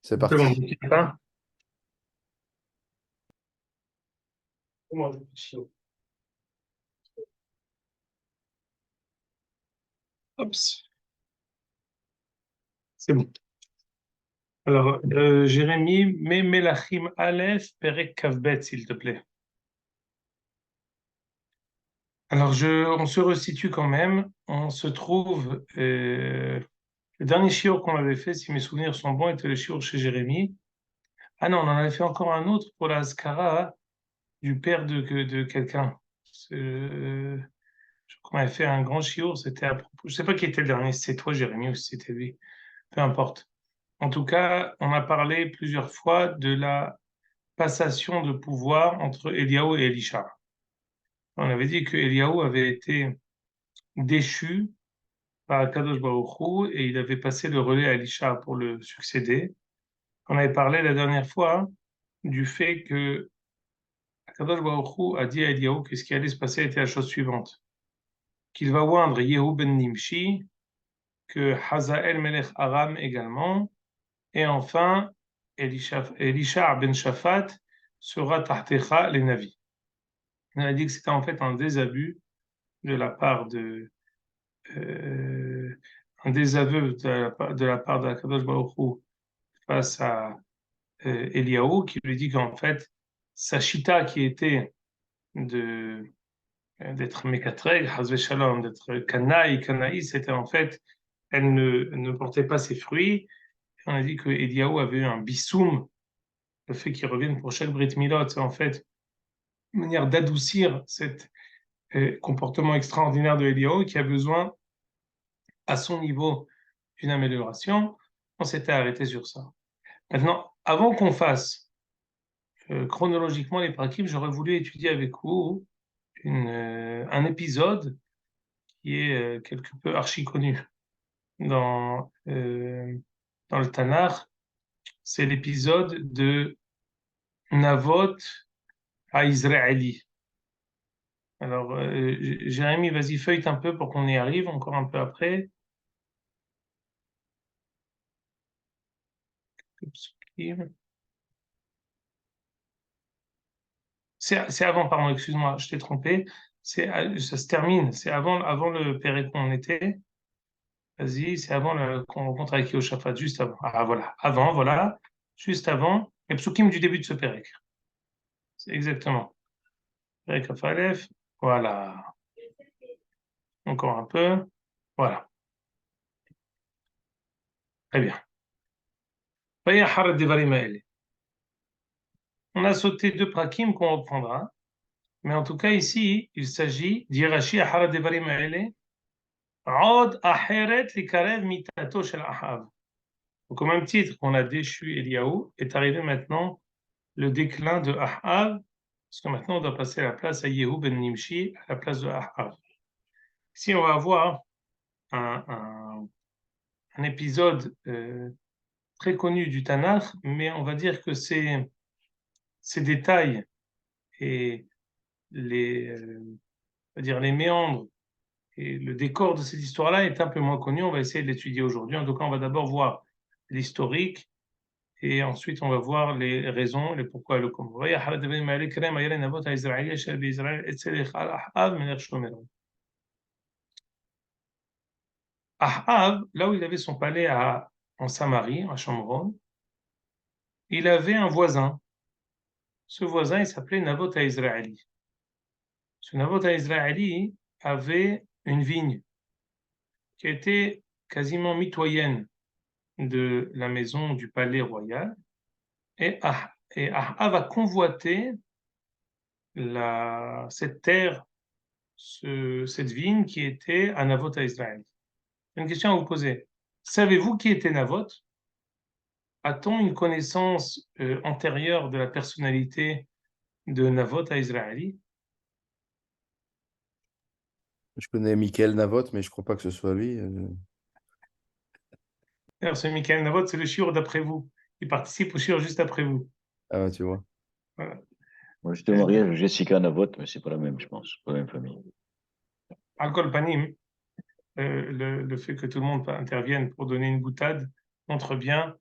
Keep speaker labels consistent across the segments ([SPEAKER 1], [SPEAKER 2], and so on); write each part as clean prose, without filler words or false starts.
[SPEAKER 1] C'est
[SPEAKER 2] C'est bon,
[SPEAKER 1] parti.
[SPEAKER 2] tu sais pas. Comment je chiot. Oups, c'est bon. Alors, Jérémie, mets Melachim Aleph, Perek Kavbet, s'il te plaît. Alors, on se resitue quand même. On se trouve. Le dernier shiur qu'on avait fait, si mes souvenirs sont bons, était le shiur chez Jérémie. Ah non, on en avait fait encore un autre pour la Azkara du père de quelqu'un. Je crois qu'on avait fait un grand shiur, c'était à propos. Je sais pas qui était le dernier, si c'est toi, Jérémie, ou si c'était lui. Peu importe. En tout cas, on a parlé plusieurs fois de la passation de pouvoir entre Eliaou et Elisha. On avait dit que Eliaou avait été déchu par Kadosh Baruch Hu et il avait passé le relais à Elisha pour le succéder. On avait parlé la dernière fois du fait que Kadosh Baruch Hu a dit à Eliaou que ce qui allait se passer était la chose suivante, qu'il va oindre Yehu ben Nimshi, que Hazael Melech Aram également, et enfin Elisha ben Shaphat sera Tahtecha les Navi. On a dit que c'était en fait un désabus de la part euh, un désaveu de la part de Kadosh Baruch Hu face à Eliaou, qui lui dit qu'en fait, sa chita qui était de d'être Mekatreg, Hazve Shalom, d'être Kanaï, c'était en fait, elle ne portait pas ses fruits. On a dit que Eliaou avait eu un bissoum, le fait qu'il revienne pour chaque Brit Milot, c'est en fait une manière d'adoucir cet comportement extraordinaire de Eliaou qui a besoin à son niveau d'une amélioration. On s'était arrêté sur ça. Maintenant, avant qu'on fasse chronologiquement les prakim, j'aurais voulu étudier avec vous un épisode qui est quelque peu archi connu dans le Tanakh. C'est l'épisode de Navot à Israéli. Alors, Jérémy, vas-y, feuille un peu pour qu'on y arrive, encore un peu après. C'est avant, pardon, excuse-moi, je t'ai trompé. Ça se termine, c'est avant le Pérec où on était. Vas-y, c'est avant qu'on rencontre avec Yehoshaphat, juste avant. Ah, voilà, avant, voilà, juste avant. Et Psukim du début de ce Pérec. C'est exactement. Pérec Aleph, voilà. Encore un peu. Voilà, très bien. On a sauté deux prakim qu'on reprendra. Mais en tout cas, ici, il s'agit d'Irachi Ahara Devarim Aele, Od Aheret Likarev Mitato Shel Ahav. Donc, au même titre qu'on a déchu Eliaou, est arrivé maintenant le déclin de Ahav, parce que maintenant on doit passer la place à Yehu ben Nimshi, à la place de Ahav. Ici, on va avoir un, un- un épisode très connu du Tanakh, mais on va dire que ces détails et on va dire les méandres et le décor de cette histoire-là est un peu moins connu. On va essayer de l'étudier aujourd'hui. En tout cas, on va d'abord voir l'historique et ensuite on va voir les raisons, les pourquoi et le comment. Ahav, là où il avait son palais en Samarie, à Shomron, il avait un voisin. Ce voisin, il s'appelait Naboth Israëli. Ce Naboth Israëli avait une vigne qui était quasiment mitoyenne de la maison du palais royal. Et Ahav a convoité cette terre, cette vigne qui était à Naboth Israël. Une question à vous poser. Savez-vous qui était Naboth? A-t-on une connaissance antérieure de la personnalité de Naboth à Israël?
[SPEAKER 1] Je connais Michael Navot, mais je crois pas que ce soit lui.
[SPEAKER 2] Alors, ce Michael Naboth, c'est le shiur d'après vous. Il participe au shiur juste après vous.
[SPEAKER 1] Ah, ouais, tu vois.
[SPEAKER 2] Voilà.
[SPEAKER 3] Moi, j'étais marié avec Jessica Navot, mais c'est pas la même, je pense. Pas la même famille.
[SPEAKER 2] Al-Kol Panim, le fait que tout le monde intervienne pour donner une boutade montre bien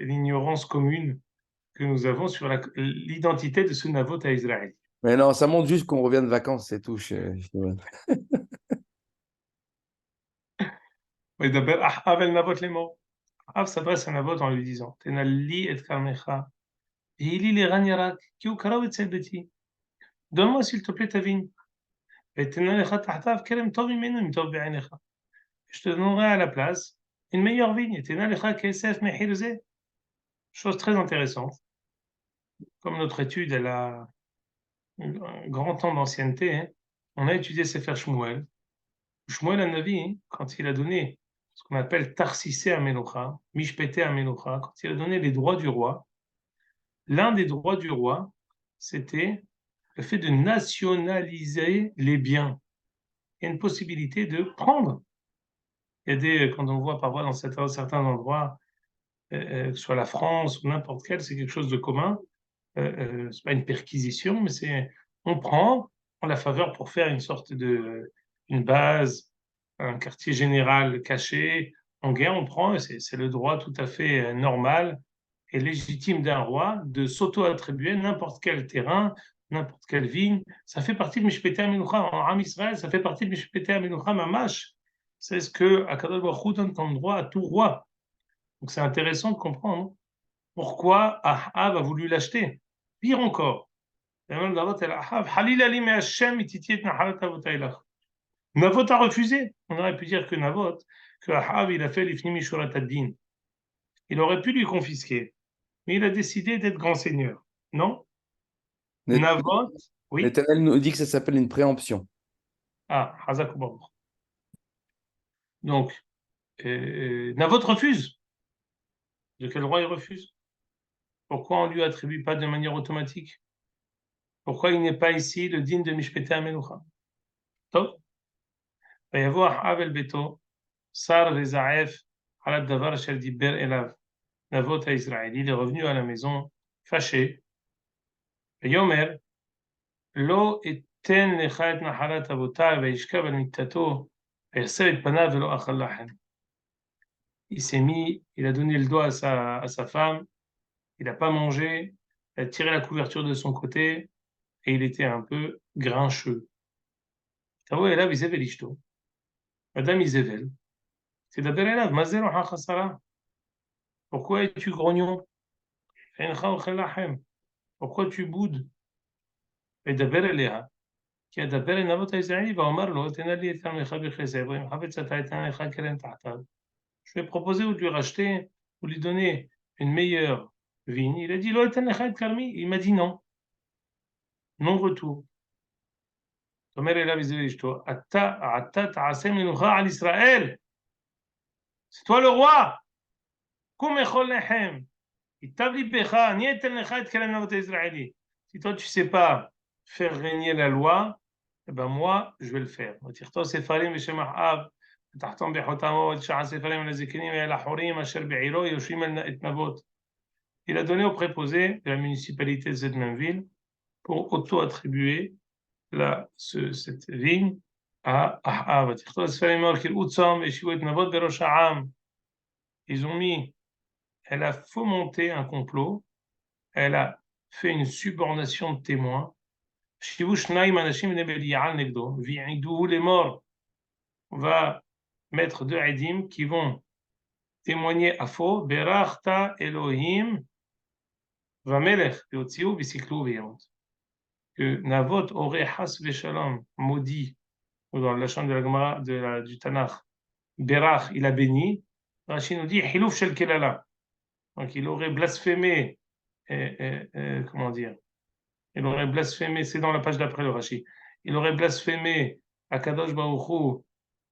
[SPEAKER 2] l'ignorance commune que nous avons sur l'identité de ce Navot à Israël.
[SPEAKER 1] Mais non, ça montre juste qu'on revient de vacances, c'est tout.
[SPEAKER 2] וידבר אחאב אל נבות לאמור. אחאב s'adresse à Navot en lui disant, תנא לי את כרמך, והיא לי לרן ירק, כי הוא קרוב אצל ביתי. Donne-moi s'il te plaît ta vigne. ותנא לך תחתיו כרם טוב ממנו, אם טוב בעיניך. Je te donnerai à la place une meilleure vigne. תנא לך כסף מחיר זה. Chose très intéressante. Comme notre étude, elle a un grand temps d'ancienneté, hein, on a étudié Sefer Shmuel. Shmuel Hanavi, quand il a donné ce qu'on appelle Tarsissé à Melocha, Mishpete à Melocha, quand il a donné les droits du roi, l'un des droits du roi, c'était le fait de nationaliser les biens. Il y a une possibilité de prendre. Il y a des, quand on voit parfois dans certains endroits, que ce soit la France ou n'importe quel, c'est quelque chose de commun. C'est pas une perquisition, mais c'est on prend la faveur pour faire une sorte de une base, un quartier général caché en guerre. On prend, c'est le droit tout à fait normal et légitime d'un roi de s'auto-attribuer n'importe quel terrain, n'importe quelle vigne. Ça fait partie de Mishpete HaMenucha en Am Israël, ça fait partie de Mishpete HaMenucha Mamash. C'est ce que Akadosh Baruch Hu donne comme droit à tout roi. Donc c'est intéressant de comprendre pourquoi Ahab a voulu l'acheter. Pire encore, Navot a refusé. On aurait pu dire que Navot, que Ahab, il a fait l'ifni mishurat ad-din. Il aurait pu lui confisquer, mais il a décidé d'être grand seigneur. Non? Navot, oui.
[SPEAKER 1] L'Éternel nous dit que ça s'appelle une préemption.
[SPEAKER 2] Ah, Hazak Baruch. Donc, Navot refuse. De quel roi il refuse? Pourquoi on ne lui attribue pas de manière automatique? Pourquoi il n'est pas ici le digne de Mishpete HaMenucha? Top. ויבוא אחאב אל ביתו, שר וזעף על הדבר אשר דיבר אליו נבות הישראלי, il est revenu à la maison fâché, ויאמר, לא אתן לך את נחלת אבותיי, וישכב על מיטתו, ויסר את פניו ולא אכל לחם. Il s'est mis, il a donné le doigt à sa femme, il n'a pas mangé, il a tiré la couverture de son côté, et il était un peu grincheux. תבוא אליו איזבל אשתו, Madame Isével, c'est d'abord là, Mazero Hachasara. Pourquoi es-tu grognon? Pourquoi tu boudes? Et d'abord Léa, qui a d'abord Navot Israël, va Omar lo, tenali et Tamecha Bechesed, Mohamed Sataïtan Echa Keren Tahtav. Je vais proposer ou de lui racheter, ou lui donner une meilleure vigne. Il a dit, lo Tanecha et Karmi. Il m'a dit non. Non retour. Tomer Ela Isével Ishto, Atta Ta'asem Menucha al Israël. C'est toi le roi. Kum Echol Lechem. Si toi, tu ne sais pas faire régner la loi, eh ben moi, je vais le faire. Il a donné au préposé de la municipalité de cette même ville pour auto-attribuer cette vigne à Ahab. Ils ont mis, elle a fomenté un complot, elle a fait une subornation de témoins. Les morts, on va mettre deux Edim qui vont témoigner à faux. Berachta Elohim Vamelech Yotziu Bisiklu Veyont. Que Navot aurait Has Veshalom maudit, ou dans la chambre de la Gemara du Tanakh, Berach, il a béni. Rashi nous dit Hilouf Shel Kelala. Donc il aurait blasphémé, comment dire, il aurait blasphémé, c'est dans la page d'après le Rashi, il aurait blasphémé Akadosh Baruch Hu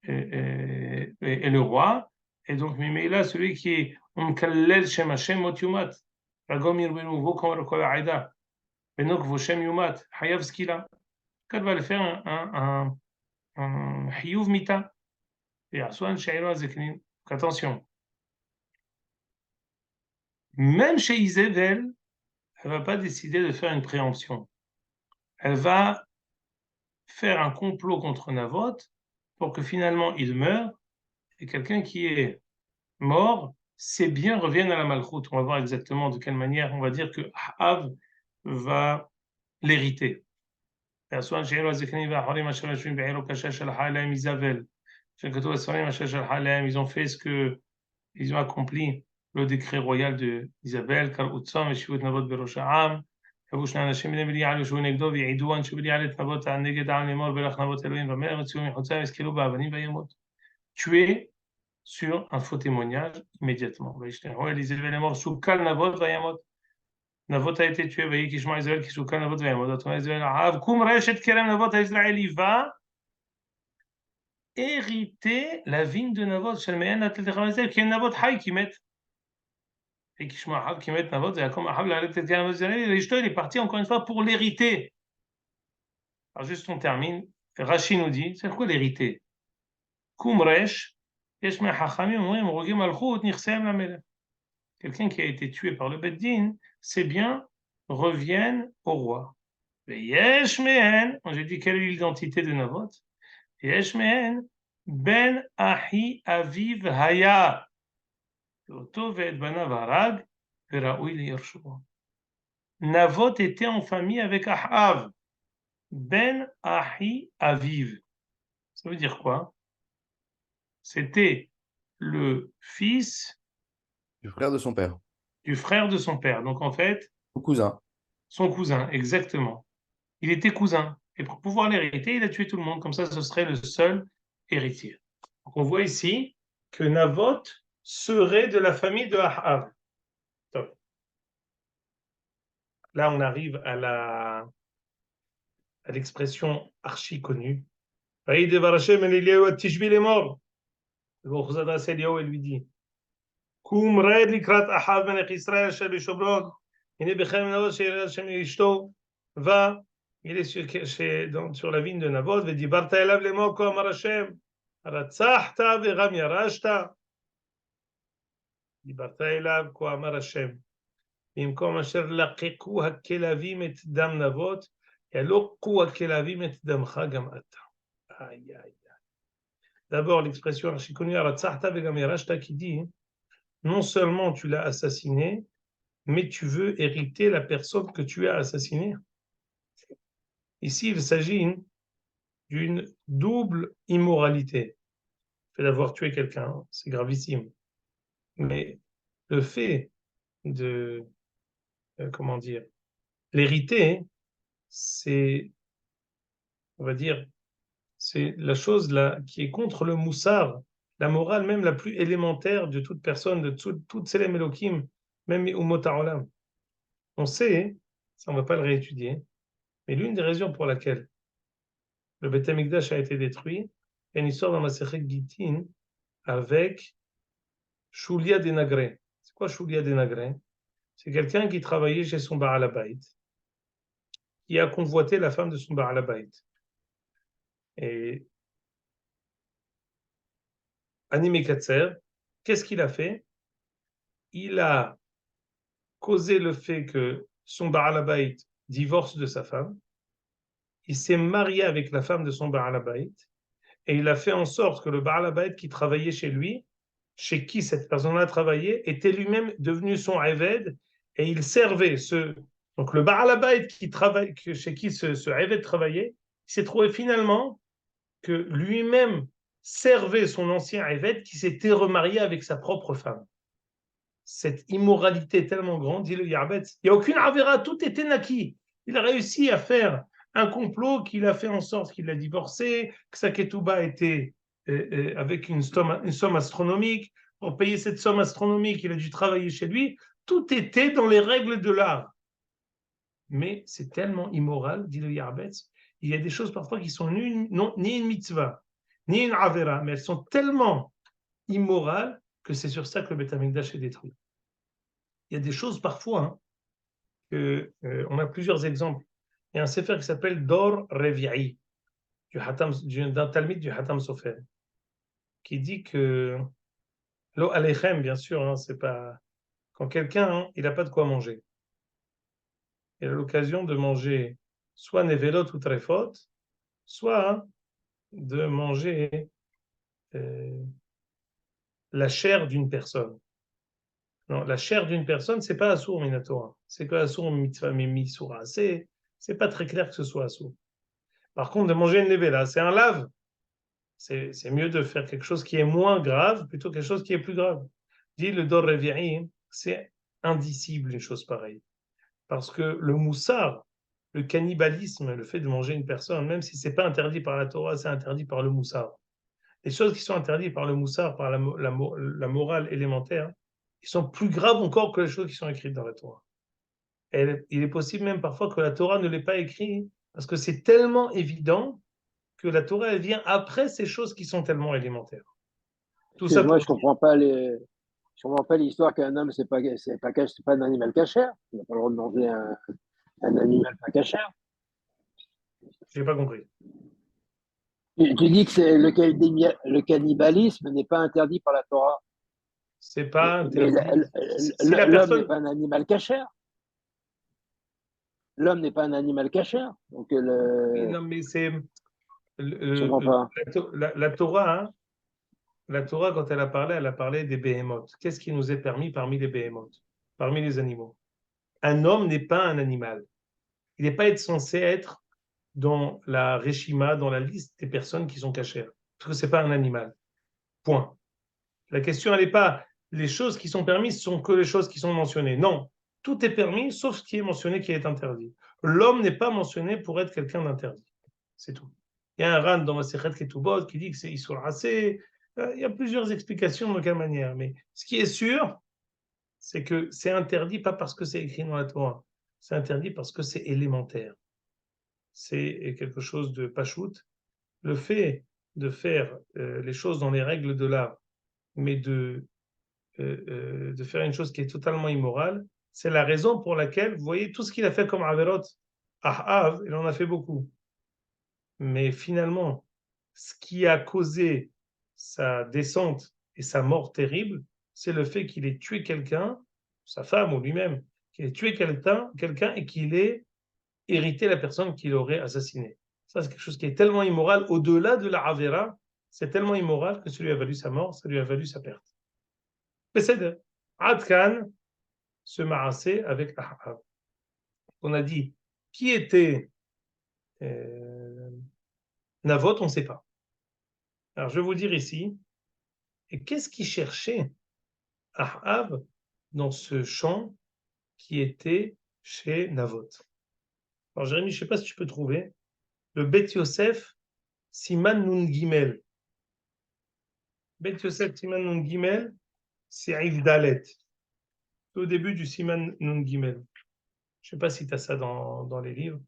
[SPEAKER 2] et le roi, et donc Mimela, celui qui est Umkallel Shem Hashem Mot Yumat, Ragom Yirbenu Vo Kol Aida, Benok Vo Shem Yumat, Hayav Skila, quand va le faire un Hiyuv Mita, et Aswan Shairo Azeknin, attention. Même chez Isével, elle ne va pas décider de faire une préemption. Elle va faire un complot contre Navot pour que finalement il meure et quelqu'un qui est mort ces biens reviennent à la Malchoute. On va voir exactement de quelle manière on va dire que Ahav va l'hériter. Ils ont fait ce que ils ont accompli le décret royal de Isabelle, car Utsam et Shivut Navot Berosha'am, קבעו שני אנשים בני בליעל יושבו נגדו ויעידו אנשי בליעל את נבות נגד העם לאמור ברך נבות אלוהים ומלך יצאו מחוצה ויסקלו באבנים וימות. Tué sur un faux témoignage immédiatement. Elisabeth est mort sous Kal Navot Vayamot. Navot a été tué, voyez Kishma Israël qui sous Kal Navot Vayamot. Kum Reshet Kerem Navot Israël, il va hériter la vigne de Navot, qui est Navot Hay qui met. Et Kishma Ahab qui met Navot, et comme Ahab l'a arrêté de Navot Israël, il est parti encore une fois pour l'hériter. Alors juste on termine. Rashi nous dit, c'est quoi l'hériter? Kum Resh. Quelqu'un qui a été tué par le Beddin, ses biens reviennent au roi. J'ai dit quelle est l'identité de Navot? Ben Ahi Aviv Haya. Navot était en famille avec Ahav. Ben Ahi Aviv. Ça veut dire quoi? C'était le fils
[SPEAKER 1] Du frère de son père.
[SPEAKER 2] du frère de son père. Donc en fait,
[SPEAKER 1] Son cousin.
[SPEAKER 2] son cousin, exactement. Il était cousin. Et pour pouvoir l'hériter, il a tué tout le monde. Comme ça, ce serait le seul héritier. Donc on voit ici que Navot serait de la famille de Ahav. Top. Là, on arrive à l'expression archi connue. Il est mort. Le s'adresse à Eliyahu et lui dit Koum red likrat Ahav melech Israël asher b'Shomron. Hine bechem Navot she'ered Hashem ishto. Va, il est sur la vigne de Navot. V'dibarta elav lemor ko amar Hashem. Ratzachta v'ram yarashta. Dibarta elav ko amar Hashem. במקום אשר לקקו הכלבים את דם נבות, ילוקו הכלבים את דמך גם אתה. Aïe, aïe. D'abord, l'expression archiconnue Ratzachta v'ram yarashta qui dit non seulement tu l'as assassiné, mais tu veux hériter la personne que tu as assassinée. Ici, il s'agit d'une double immoralité. Le fait d'avoir tué quelqu'un, c'est gravissime. Mais le fait de, comment dire, l'hériter, c'est, on va dire, c'est la chose là qui est contre le moussard, la morale même la plus élémentaire de toute personne, de toute Tselem Elohim, même Umot HaOlam. On sait, ça on ne va pas le réétudier, mais l'une des raisons pour laquelle le Beth Amikdash a été détruit, il y a une histoire dans Masechet Gittin avec Shulia Denagre. C'est quoi Shulia Denagre? C'est quelqu'un qui travaillait chez son Baal Habayit, qui a convoité la femme de son Baal Habayit. Et Ani Katser, qu'est-ce qu'il a fait? Il a causé le fait que son Baal Habayit divorce de sa femme. Il s'est marié avec la femme de son Baal Habayit et il a fait en sorte que le Baal Habayit qui travaillait chez lui, chez qui cette personne-là travaillait, était lui-même devenu son Eved et il servait donc le Baal Habayit chez qui ce Eved travaillait, il s'est trouvé finalement que lui-même servait son ancien Eved qui s'était remarié avec sa propre femme. Cette immoralité est tellement grande, dit le Yarbetz, il n'y a aucune avéra, tout était naquis. Il a réussi à faire un complot qu'il a fait en sorte qu'il a divorcé, que sa ketouba était avec une somme astronomique. Pour payer cette somme astronomique, il a dû travailler chez lui. Tout était dans les règles de l'art. Mais c'est tellement immoral, dit le Yarbetz. Il y a des choses parfois qui sont ni une mitzvah, ni une avera, mais elles sont tellement immorales que c'est sur ça que le Beth Amikdash est détruit. Il y a des choses parfois, on a plusieurs exemples. Il y a un sefer qui s'appelle Dor Revi'i, d'un Talmid du Hatam Sofer, qui dit que Lo Alechem, bien sûr, c'est pas quand quelqu'un il n'a pas de quoi manger, il a l'occasion de manger soit Nevelot ou Trefot, soit de manger la chair d'une personne. Non, la chair d'une personne, c'est pas assour minatora. C'est que assour mitzvah misura. C'est pas très clair que ce soit assour. Par contre, de manger une levela, c'est un lave. C'est mieux de faire quelque chose qui est moins grave plutôt que quelque chose qui est plus grave. Dit le Dor Revi'i, c'est indicible une chose pareille. Parce que le moussard, le cannibalisme, le fait de manger une personne, même si c'est pas interdit par la Torah, c'est interdit par le moussard. Les choses qui sont interdites par le moussard, par la morale élémentaire, ils sont plus graves encore que les choses qui sont écrites dans la Torah. Et il est possible même parfois que la Torah ne l'ait pas écrit parce que c'est tellement évident que la Torah elle vient après ces choses qui sont tellement élémentaires. Tout ça
[SPEAKER 4] Excuse-moi,
[SPEAKER 2] pour
[SPEAKER 4] je comprends pas je comprends pas l'histoire qu'un homme, c'est pas un animal cachère. On n'a pas le droit de manger un animal pas cachère.
[SPEAKER 2] j'ai pas compris.
[SPEAKER 4] Tu dis que le cannibalisme n'est pas interdit par la Torah.
[SPEAKER 2] C'est pas
[SPEAKER 4] Mais
[SPEAKER 2] interdit. Si la
[SPEAKER 4] l'homme n'est
[SPEAKER 2] personne,
[SPEAKER 4] pas un animal cachère. L'homme n'est pas un animal cachère. Donc,
[SPEAKER 2] non mais c'est
[SPEAKER 4] je comprends pas.
[SPEAKER 2] la Torah, hein, la Torah quand elle a parlé des béhémoths. Qu'est-ce qui nous est permis parmi les béhémoths, parmi les animaux? Un homme n'est pas un animal. Il n'est pas censé être dans la Réshima, dans la liste des personnes qui sont cachères. Parce que ce n'est pas un animal. Point. La question, elle n'est pas les choses qui sont permises sont que les choses qui sont mentionnées. Non. Tout est permis, sauf ce qui est mentionné qui est interdit. L'homme n'est pas mentionné pour être quelqu'un d'interdit. C'est tout. Il y a un ran dans Masechet Ketubot qui dit que c'est Isur Aseh. Il y a plusieurs explications de quelle manière. Mais ce qui est sûr, c'est que c'est interdit pas parce que c'est écrit dans la Torah. C'est interdit parce que c'est élémentaire. C'est quelque chose de pachout. Le fait de faire les choses dans les règles de l'art, mais de faire une chose qui est totalement immorale, c'est la raison pour laquelle, vous voyez, tout ce qu'il a fait comme Averot, Ahav, il en a fait beaucoup. Mais finalement, ce qui a causé sa descente et sa mort terrible, c'est le fait qu'il ait tué quelqu'un, sa femme ou lui-même, qu'il ait tué quelqu'un et qu'il ait hérité la personne qu'il aurait assassinée. Ça, c'est quelque chose qui est tellement immoral, au-delà de la Avera, c'est tellement immoral que ça lui a valu sa mort, ça lui a valu sa perte. Pesed, Adkan se marassait avec Ahav. On a dit, qui était Navot, on ne sait pas. Alors, je vais vous dire ici, et qu'est-ce qu'il cherchait Ahav dans ce champ qui était chez Navot? Alors, Jérémy, je ne sais pas si tu peux trouver le Bet Yosef Siman Nun Gimel. Bet Yosef Siman Nun Gimel, c'est Aïf Dalet. C'est au début du Siman Nun Gimel. Je ne sais pas si tu as ça dans les livres,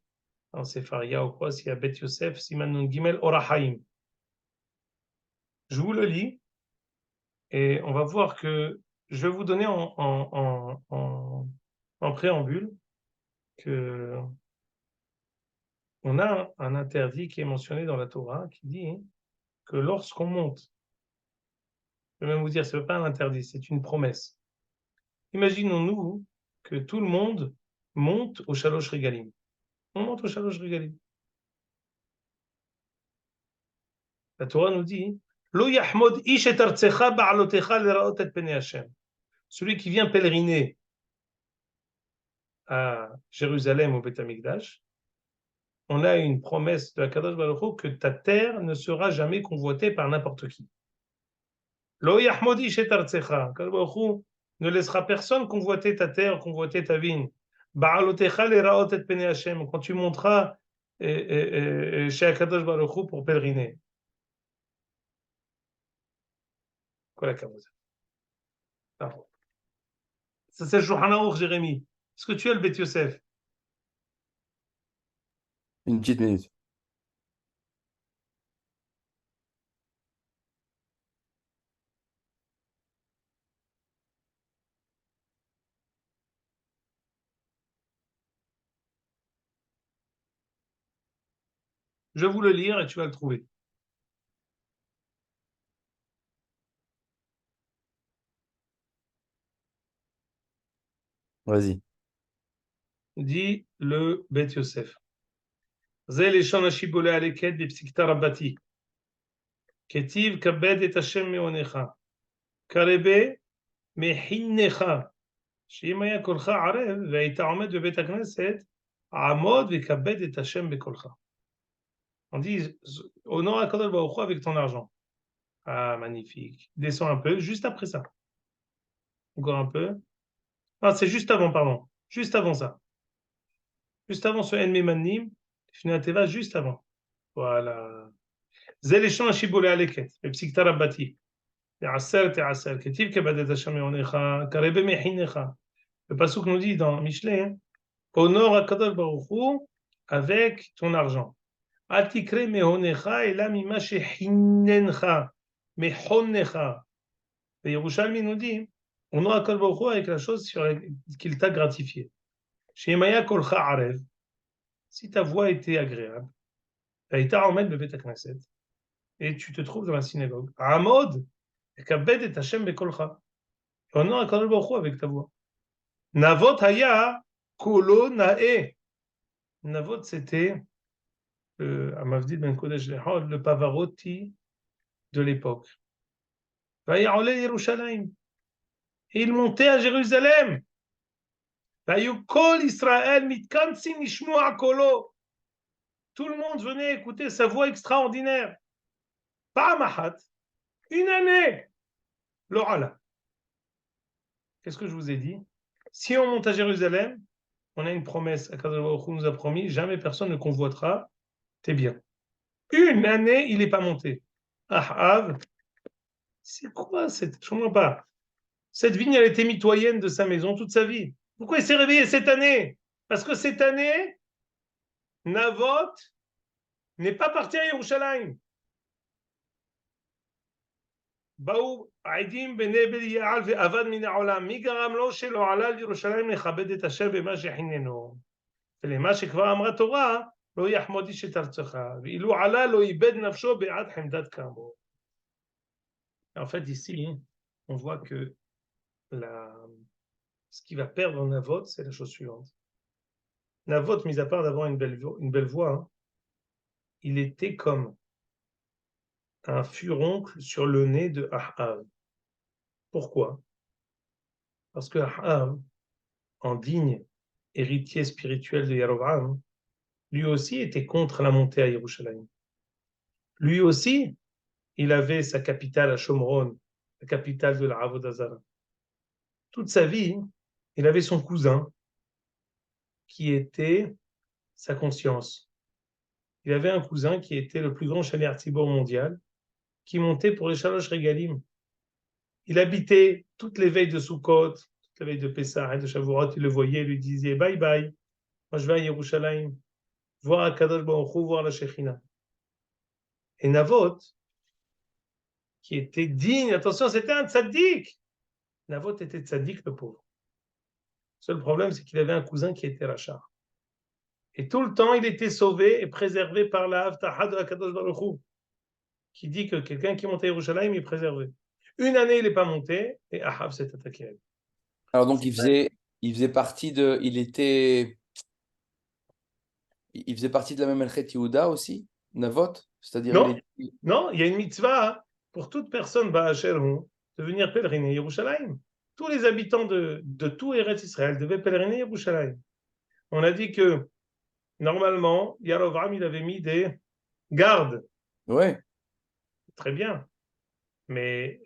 [SPEAKER 2] dans Sefaria ou quoi, s'il y a Bet Yosef Siman Nun Gimel Orahaim. Je vous le lis et on va voir que je vais vous donner en préambule que on a un interdit qui est mentionné dans la Torah qui dit que lorsqu'on monte, je vais même vous dire, ce n'est pas un interdit, c'est une promesse. Imaginons-nous que tout le monde monte au Shalosh Regalim. On monte au Shalosh Regalim. La Torah nous dit Lo yahmod ish et artsecha ba'alotecha leraot et pene Hashem. Celui qui vient pèleriner à Jérusalem au Beth Amikdash, on a une promesse de la Kadosh Baruch Hu que ta terre ne sera jamais convoitée par n'importe qui. Lo yahmod ish et artsecha. Kadosh Baruch Hu ne laissera personne convoiter ta terre, convoiter ta vigne. Ba'alotecha leraot et pene Hashem. Quand tu monteras chez Akadosh Baruch Hu pour pèleriner. Quoi la Kadosh? Ça c'est le Shulchan Aruch, Jérémy. Est-ce que tu as le Beth Yosef?
[SPEAKER 1] Une petite minute.
[SPEAKER 2] Je vais vous le lire et tu vas le trouver.
[SPEAKER 1] Vas-y.
[SPEAKER 2] Dit le Beth Yosef. זה לשון השיבולי הלקט בפסיקתא רבתי. כתיב כבד את השם מעונך. כרבה Mehinnecha. שאם היה קולך ערב והיית עומד בבית הכנסת, עמוד וכבד את השם בקולך. On dit, honore Akadosh Baruch Hu avec ton argent. Ah, magnifique. Descends un peu, juste après ça. Encore un peu. Ah, c'est juste avant, pardon. Juste avant ça. Juste avant ce Enme Manim, Fnei Teva, juste avant. Voilà. זה לשון השיבולי הלקט, בפסיקתא רבתי. תעשר, תעשר, כתיב כבד את השם מעונך, כרבה מחינך. Le pasuk nous dit dans Michelet, honore Akadosh Baruch Hu avec ton argent. Al tikre mehonecha ela mima shehinencha, mehonnecha. Et Yerushalmi nous dit, honore Akadosh Baruch Hu avec la chose sur qu'il t'a gratifié. Shemaya kolcha arev, si ta voix était agréable, t'as omed bebet hakneset, et tu te trouves dans la synagogue. Amod, kabed et Hashem bekolcha. Honore Akadosh Baruch Hu avec ta voix. Navot haya kolo nae. Navot, c'était Amavdil ben Kodesh Lechol, le Pavarotti de l'époque. Vayarole Yerushalayim. Et il montait à Jérusalem. Vayukol Israël mitkansim nishmua kolo. Tout le monde venait écouter sa voix extraordinaire. Pa'amahat, une année. L'orala. Qu'est-ce que je vous ai dit? Si on monte à Jérusalem, on a une promesse. Akadosh Baruch Hu nous a promis, jamais personne ne convoitera tes biens. Une année, il n'est pas monté. Ahav, c'est quoi cette... Je ne comprends pas. Cette vigne, elle était mitoyenne de sa maison toute sa vie. Pourquoi il s'est réveillé cette année? Parce que cette année, Navot n'est pas parti à Yerushalayim. באו עדים בני בליעל ועבד מן העולם, מי גרם לו שלא עלה לירושלים לכבד את השם במה שחיננו? ולמה שכבר אמרה תורה, לא יחמוד איש את ארצך, ואילו עלה לא איבד נפשו בעד חמדת כאמור. En fait, ici, on voit que ce qui va perdre Navot, c'est la chose suivante. Navot, mis à part d'avoir une belle voix, hein, il était comme un furoncle sur le nez de Ahav. Pourquoi? Parce que Ahav, en digne héritier spirituel de Yerovam, lui aussi était contre la montée à Yerushalayim. Lui aussi, il avait sa capitale à Shomron, la capitale de la Avodah Zarah. Toute sa vie, il avait son cousin qui était sa conscience. Il avait un cousin qui était le plus grand Shaliach Tzibor mondial, qui montait pour les Shalosh Regalim. Il habitait toutes les veilles de Sukkot, toutes les veilles de Pessah et de Shavuot, il le voyait, il lui disait bye bye, moi je vais à Yerushalayim, voir Akadosh Baruch Hu, voir la Shekhinah. Et Navot, qui était digne, attention, c'était un tzaddik. Navot était tzaddik, le pauvre. Le seul problème, c'est qu'il avait un cousin qui était rachar. Et tout le temps, il était sauvé et préservé par la Havtaha de Akadosh Baruch Hu, qui dit que quelqu'un qui monte à Yerushalayim est préservé. Une année, il n'est pas monté, et Ahav s'est attaqué à lui.
[SPEAKER 1] Alors donc il faisait partie de, il faisait partie de la même Elchet Yehuda aussi, Navot, c'est-à-dire
[SPEAKER 2] Non,
[SPEAKER 1] il est...
[SPEAKER 2] non, il y a une mitzvah pour toute personne Ba'asher Hu de venir pèleriner Yerushalayim. Tous les habitants de tout Eretz Israël devaient pèleriner Yerushalayim. On a dit que normalement, Yarovam, il avait mis des gardes.
[SPEAKER 1] Ouais.
[SPEAKER 2] Très bien. Mais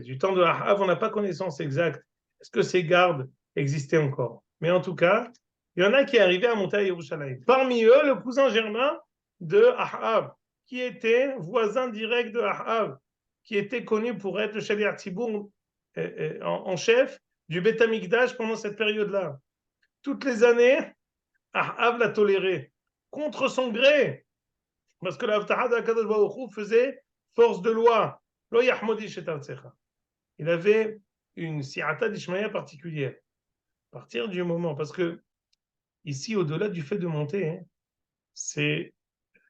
[SPEAKER 2] du temps de Ahav, on n'a pas connaissance exacte. Est-ce que ces gardes existaient encore? Mais en tout cas, il y en a qui arrivaient à monter à Yerushalayim. Parmi eux, le cousin germain de Ahav, qui était voisin direct de Ahav, qui était connu pour être le Shaliach Tzibur en chef du Beth Amikdash pendant cette période-là. Toutes les années, Ahav l'a toléré, contre son gré, parce que la Havtaha d'Akadosh Baruch Hu faisait force de loi. Lo yahmodi shetartzecha. Il avait une si'ata d'Ishmaïa particulière. À partir du moment, parce que ici, au-delà du fait de monter, hein, c'est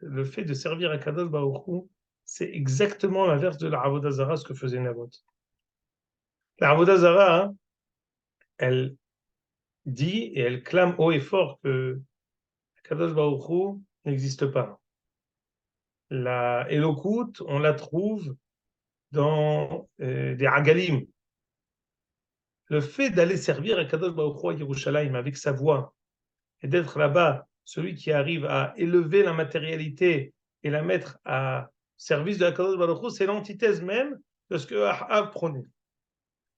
[SPEAKER 2] le fait de servir à Kadosh Baruch Hu, c'est exactement l'inverse de la Avodah Zarah, ce que faisait Navot. La Avodah Zarah, hein, elle dit et elle clame haut et fort que Kadosh Baruch Hu n'existe pas. La Elokout, on la trouve dans des Hagalim. le fait d'aller servir à Kadosh Baruch Hu à Yerushalayim avec sa voix et d'être là-bas, celui qui arrive à élever la matérialité et la mettre à service de la Kadosh Baruch Hu, c'est l'antithèse même de ce que Ahav prônait.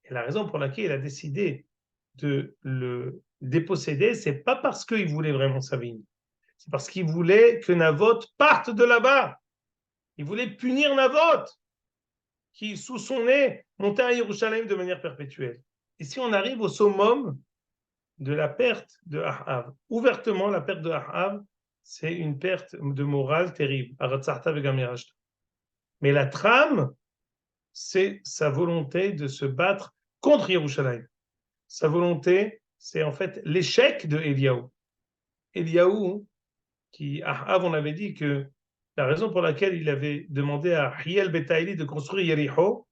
[SPEAKER 2] Et la raison pour laquelle il a décidé de le déposséder, c'est pas parce qu'il voulait vraiment sa vigne, c'est parce qu'il voulait que Navoth parte de là-bas. Il voulait punir Navoth, qui, sous son nez, montait à Yerushalayim de manière perpétuelle. Et si on arrive au summum de la perte de Ahav, ouvertement, la perte de Ahav, c'est une perte de morale terrible. Mais la trame, c'est sa volonté de se battre contre Yerushalayim. Sa volonté, c'est en fait l'échec de Eliyahu. Eliyahu, qui, Ahav, on avait dit que la raison pour laquelle il avait demandé à Hiel Betaïli de construire Yericho,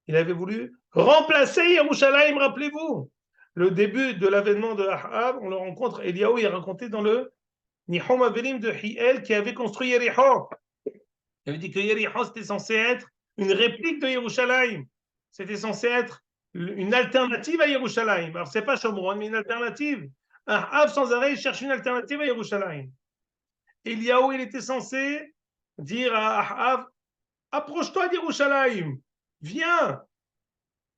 [SPEAKER 2] il avait voulu remplacer Yerushalayim, rappelez-vous. Le début de l'avènement de Ahav, on le rencontre, Eliyahu est raconté dans le Nihom Avelim de Hiel qui avait construit Yericho. Il avait dit que Yericho, c'était censé être une réplique de Yerushalayim. C'était censé être une alternative à Yerushalayim. Alors, c'est pas Shomron, mais une alternative. Ahav, sans arrêt, il cherche une alternative à Yerushalayim. Eliyahu, il était censé dire à Ahav, approche-toi d'Yerushalayim, viens.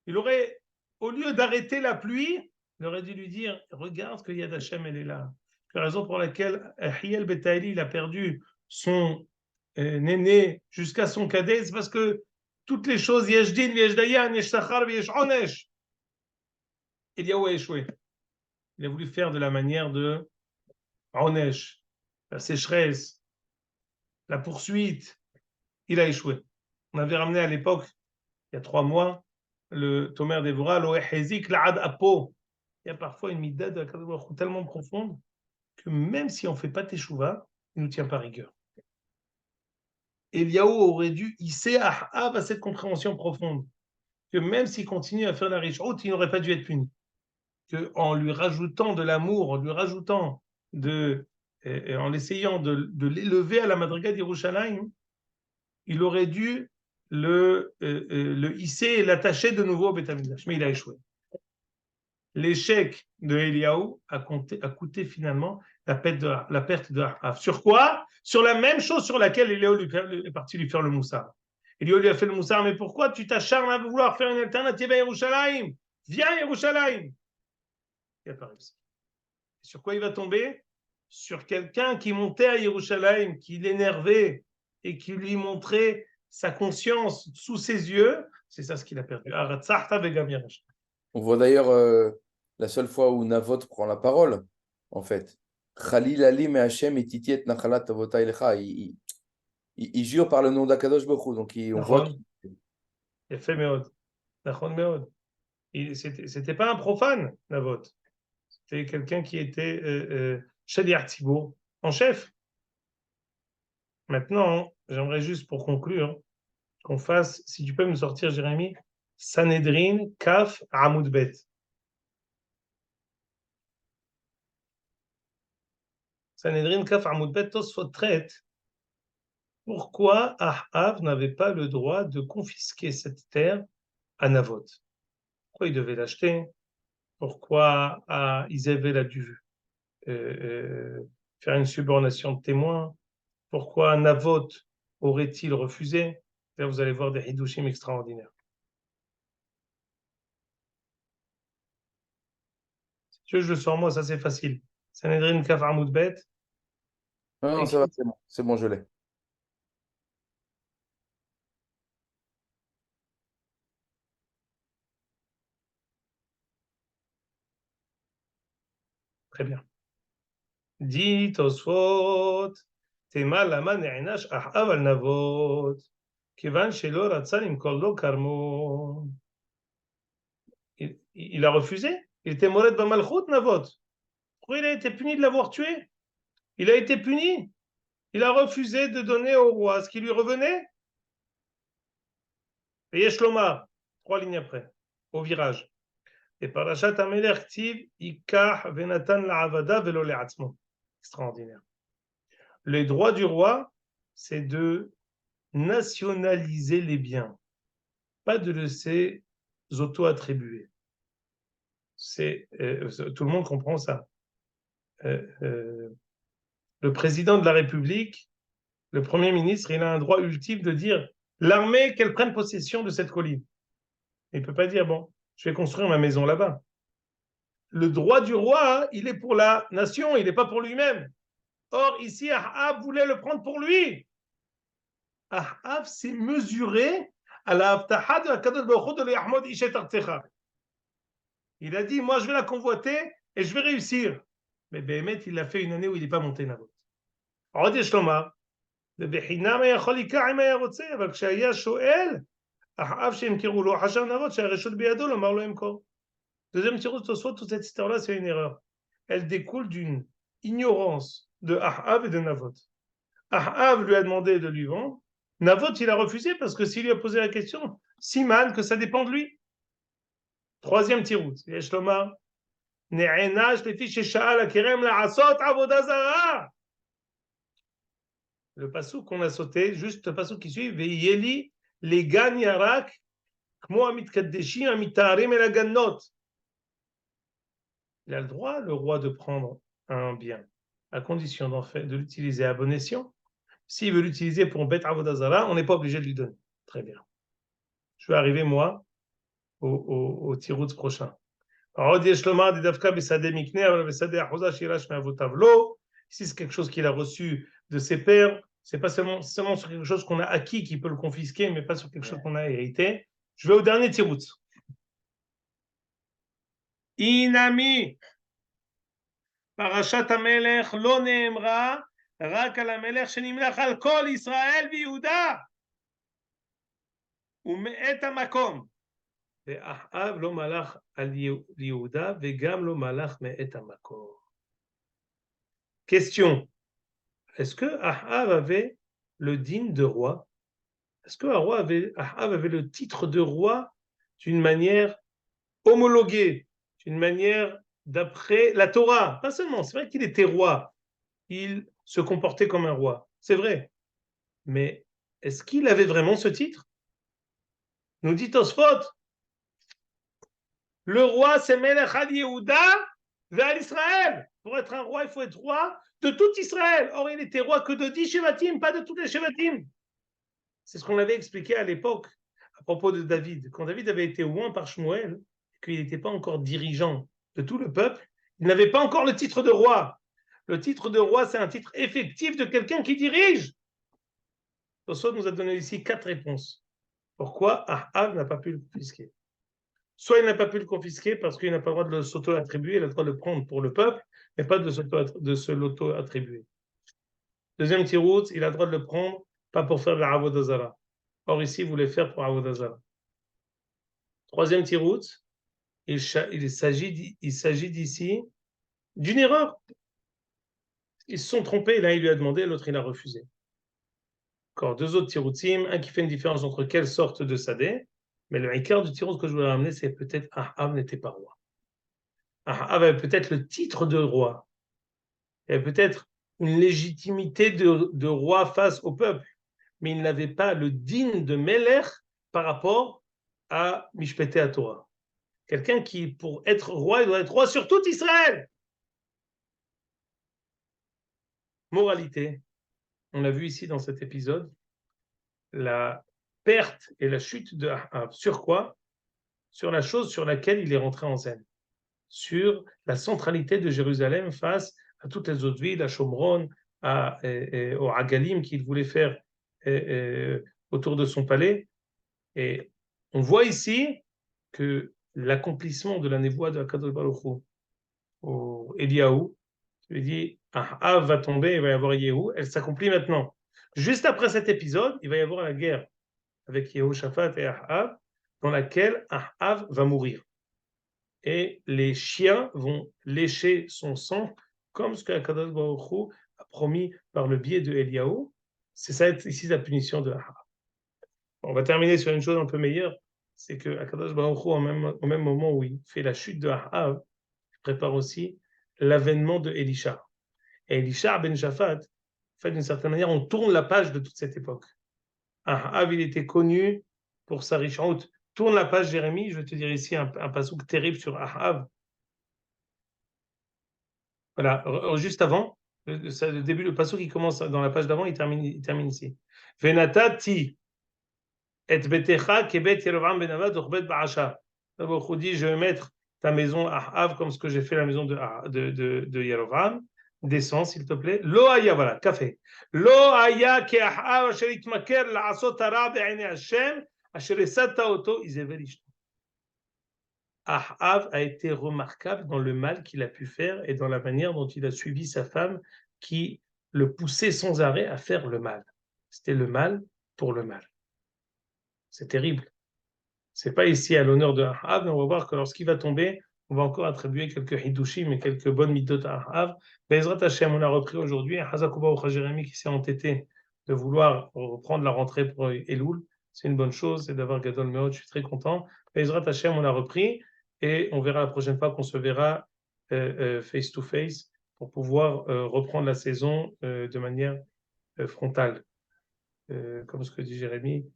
[SPEAKER 2] Il aurait, au lieu d'arrêter la pluie, il aurait dû lui dire, regarde que Yad Hashem, elle est là. La raison pour laquelle Hiel Betaïli, il a perdu son aîné jusqu'à son cadet, c'est parce que toutes les choses, Yesh Din, Yesh Dayan, Yesh Sachar, Yesh Onesh. Eliyahu a échoué. Il a voulu faire de la manière de Onesh, la sécheresse, la poursuite. Il a échoué. On avait ramené à l'époque, il y a 3 mois, le Tomer Devora, l'Oehezik, l'Ad Apo. Il y a parfois une midda de la Kadosh Baruch Hu tellement profonde que même si on ne fait pas Teshuvah, il ne nous tient pas rigueur. Eliyahu aurait dû hisser Ahav à cette compréhension profonde, que même s'il continue à faire la riche haute, il n'aurait pas dû être puni. Qu'en lui rajoutant de l'amour, en lui rajoutant en essayant de l'élever à la madriga d'Yerushalayim, il aurait dû le hisser et l'attacher de nouveau au Beth Amikdash. Mais il a échoué. L'échec de Eliyahu a coûté finalement la perte de Ahav. Sur quoi? Sur la même chose sur laquelle Eliyahu est parti lui faire le moussard. Eliyahu lui a fait le moussard, mais pourquoi tu t'acharnes à vouloir faire une alternative à Yerushalayim? Viens à Yerushalayim. Il n'a pas réussi. Et sur quoi il va tomber? Sur quelqu'un qui montait à Yerushalayim, qui l'énervait et qui lui montrait sa conscience sous ses yeux. C'est ça ce qu'il a perdu.
[SPEAKER 1] On voit d'ailleurs la seule fois où Navoth prend la parole, en fait. Khalil Ali me Hashem et Titiet Nachalat Avota Elecha. Il jure par le nom d'Akadosh Baruch Hu. Donc on voit.
[SPEAKER 2] Il a fait Meod. C'était pas un profane, Navoth. C'était quelqu'un qui était Shaliach Tzibour, en chef. Maintenant, j'aimerais juste pour conclure qu'on fasse, si tu peux me sortir, Jérémy, Sanhedrin, Kaf, Amoud Bet. Sanhedrin, Kaf, Amoud Bet, Tosfot traite. Pourquoi Ahav n'avait pas le droit de confisquer cette terre à Navoth? Pourquoi il devait l'acheter? Pourquoi Isabelle a dû faire une subornation de témoin? Pourquoi Navoth aurait-il refusé? Là, vous allez voir des hidushim extraordinaires. Si tu veux, je le sors moi, ça c'est facile. Sanhedrin Kaf Amoud Bet.
[SPEAKER 1] Non, ça va, c'est bon, je l'ai.
[SPEAKER 2] Très bien. Dit Tosfot, Tema lama ne'inash Ahav al Navoth, kivan shelo ratza limkor lo karmo. Il a refusé. Il était mored b'malchut Navoth. Pourquoi il a été puni de l'avoir tué? Il a été puni. Il a refusé de donner au roi ce qui lui revenait. Et Yeshlomar, 3 lignes après, au virage. Et Parashat Amelech Ktiv, Ikach venatan la'avada velo le'atzmo. Extraordinaire. Le droit du roi, c'est de nationaliser les biens, pas de laisser auto-attribuer. tout le monde comprend ça. Le président de la République, le Premier ministre, il a un droit ultime de dire l'armée qu'elle prenne possession de cette colline. Il ne peut pas dire, bon, je vais construire ma maison là-bas. Le droit du roi, il est pour la nation, il n'est pas pour lui-même. Or, ici, Ahab voulait le prendre pour lui. Ahab s'est mesuré à la Haftaha de Akadosh Baruch Hu de Yahmod Ishet Artecha. Il a dit, moi, je vais la convoiter et je vais réussir. Mais Béhémet, il l'a fait une année où il n'est pas monté Navot. עוד יש לומר, ובחינם היה יכול לקח אם היה רוצה, אבל כשהיה שואל, אחאב שימכרו לו, חשב נבות שהרשות בידו לומר לו ימכור. Deuxième tirou de Tosfot, toute cette histoire-là, c'est une erreur. Elle découle d'une ignorance de Ahab et de Navot. Ahab lui a demandé de lui vendre. Navot, il a refusé parce que s'il lui a posé la question, Siman, que ça dépend de lui. Troisième tirou, yesh lomar, ne'enash lefi shesha'al hakerem la'asot avodah zara. Le passouk qu'on a sauté, juste le passouk qui suit, Ve'yeli les gan yarak kmo amit kaddeshim amitarim el agannot. Il a le droit, le roi, de prendre un bien, à condition de l'utiliser à bon escient. S'il veut l'utiliser pour Bet Avodah Zara, on n'est pas obligé de lui donner. Très bien. Je vais arriver, moi, au tiroutz prochain. Ici, c'est quelque chose qu'il a reçu de ses pères. C'est pas seulement sur quelque chose qu'on a acquis qui peut le confisquer, mais pas sur quelque chose qu'on a hérité. Je vais au dernier tiroutz. Inami, Parashat HaMelech lo neemra רק על המלך שנמלך על כל ישראל ויהודה ומאת המקום. ואחאב לא מלך על יהודה וגם לא מלך מאת המקום. Question. Est-ce que Ahab avait le digne de roi? Est-ce que Ahab avait le titre de roi d'une manière homologuée, d'une manière d'après la Torah? Pas seulement, c'est vrai qu'il était roi. Il se comportait comme un roi. C'est vrai. Mais est-ce qu'il avait vraiment ce titre? Nous dit Tosfot, le roi c'est Melech al Yehuda ve'al Israël. Pour être un roi, il faut être roi de tout Israël. Or, il n'était roi que de 10 Shevatim, pas de tous les Shevatim. C'est ce qu'on avait expliqué à l'époque à propos de David. Quand David avait été oint par Shmuel, qu'il n'était pas encore dirigeant de tout le peuple, il n'avait pas encore le titre de roi. Le titre de roi, c'est un titre effectif de quelqu'un qui dirige. Tosfot nous a donné ici 4 réponses. Pourquoi Ahab n'a pas pu le confisquer? Soit il n'a pas pu le confisquer parce qu'il n'a pas le droit de s'auto-attribuer, il a le droit de le prendre pour le peuple, mais pas de se l'auto-attribuer. Deuxième tirout, il a le droit de le prendre, pas pour faire de la Avodah Zara. Or ici, il voulait faire pour Avodah Zara. Troisième tirout, il s'agit d'ici d'une erreur. Ils se sont trompés, l'un il lui a demandé, l'autre il a refusé. Encore 2 autres tiroutim, un qui fait une différence entre quelle sorte de sadé, mais le écart du tirout que je voulais ramener, c'est peut-être Ahab n'était pas roi. Ahab avait peut-être le titre de roi. Il avait peut-être une légitimité de roi face au peuple, mais il n'avait pas le digne de Melech par rapport à Mishpete à Torah. Quelqu'un qui, pour être roi, il doit être roi sur tout Israël. Moralité, on a vu ici dans cet épisode la perte et la chute de Ahab. Sur quoi? Sur la chose sur laquelle il est rentré en scène. Sur la centralité de Jérusalem face à toutes les autres villes, à Shomron, au Hagalim qu'il voulait faire autour de son palais. Et on voit ici que l'accomplissement de la névoie de Akadosh Baruch Hu au Eliyahu, qui lui dit Ahab va tomber, il va y avoir Yehu, elle s'accomplit maintenant. Juste après cet épisode, il va y avoir la guerre avec Yehoshaphat et Ahab, dans laquelle Ahab va mourir. Et les chiens vont lécher son sang, comme ce que Akadosh Baruch Hu a promis par le biais de Eliyahu. C'est ça ici la punition de Ahab. On va terminer sur une chose un peu meilleure, c'est que Akadosh Baruch Hu, au même moment où il fait la chute de Ahab, il prépare aussi l'avènement de Elisha. Et Elisha ben Shaphat, en fait, d'une certaine manière, on tourne la page de toute cette époque. Ahab, il était connu pour sa richout. Tourne la page, Jérémie, je vais te dire ici un passouk terrible sur Ahab. Voilà, juste avant, le début, le passage qui commence dans la page d'avant, il termine ici. Venatati et betecha kebet Yerovam ben Nevat uchbet ba'asha. D'abord, dit, je vais mettre ta maison à Ahav comme ce que j'ai fait la maison de Yerovam. Descends, s'il te plaît. Lo haya, voilà, café. Lo haya ke Ahav asher itmaker la'asot hara be'einei Hashem asher esata oto izevel ishto. Ahav a été remarquable dans le mal qu'il a pu faire et dans la manière dont il a suivi sa femme qui le poussait sans arrêt à faire le mal. C'était le mal pour le mal. C'est terrible. C'est pas ici à l'honneur de Ahav, mais on va voir que lorsqu'il va tomber, on va encore attribuer quelques hidushim et quelques bonnes midot à Ahav. Bezrat Hashem, on a repris aujourd'hui un Hazakouba ou Jérémie qui s'est entêté de vouloir reprendre la rentrée pour Elul. C'est une bonne chose, c'est d'avoir Gadol Meod, je suis très content. Bezrat Hashem, on a repris. Et on verra la prochaine fois qu'on se verra face to face pour pouvoir reprendre la saison de manière frontale. Comme ce que dit Jérémie.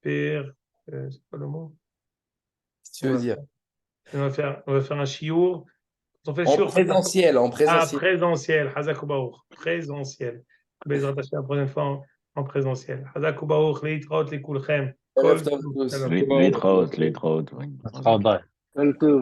[SPEAKER 2] Père, c'est pas le mot.
[SPEAKER 1] Qu'est-ce que tu veux dire?
[SPEAKER 2] On va faire un chiour.
[SPEAKER 1] En présentiel.
[SPEAKER 2] Présentiel. Hazak Baruch. Présentiel. Bezrat Hashem, la prochaine fois en présentiel. Hazak Baruch, leitraot lekulchem.
[SPEAKER 3] להתראות.
[SPEAKER 4] כל טוב.